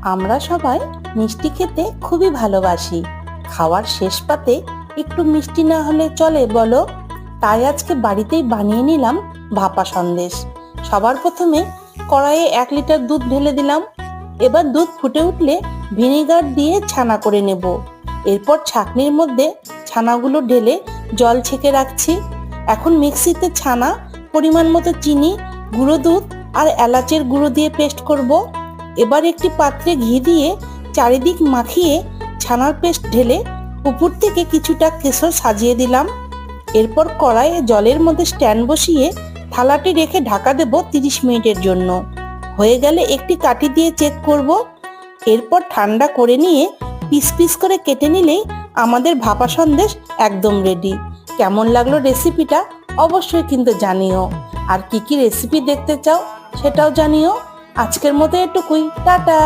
আমরা সবাই মিষ্টি খেতে খুবই ভালোবাসি। খাওয়ার শেষ পাতে একটু মিষ্টি না হলে চলে বলো? তাই আজকে বাড়িতেই বানিয়ে নিলাম ভাপা সন্দেশ। সবার প্রথমে কড়াইয়ে 1 লিটার দুধ ঢেলে দিলাম। এবার দুধ ফুটে উঠলে ভিনেগার দিয়ে ছানা করে নেব। এরপর ছাঁকনির মধ্যে ছানাগুলো ঢেলে জল ছেঁকে রাখছি। এখন মিক্সিতে ছানা, পরিমাণ মতো চিনি, গুঁড়ো দুধ আর এলাচের গুঁড়ো দিয়ে পেস্ট করব। এবার একটি পাত্রে ঘি দিয়ে চারিদিক মাখিয়ে ছানার পেস্ট ঢেলে উপর থেকে কিছুটা কেশর সাজিয়ে দিলাম। এরপর কড়াইয়ে জলের মধ্যে স্ট্যান্ড বসিয়ে থালাটি রেখে ঢাকা দেব 30 মিনিটের জন্য। হয়ে গেলে একটি কাঠি দিয়ে চেক করব। এরপর ঠান্ডা করে নিয়ে পিস পিস করে কেটে নিলেই আমাদের ভাপা সন্দেশ একদম রেডি। কেমন লাগলো রেসিপিটা অবশ্যই কিন্তু জানিও। আর কি কি রেসিপি দেখতে চাও সেটাও জানিও। আজকের মতো এটুকুই, টাটা।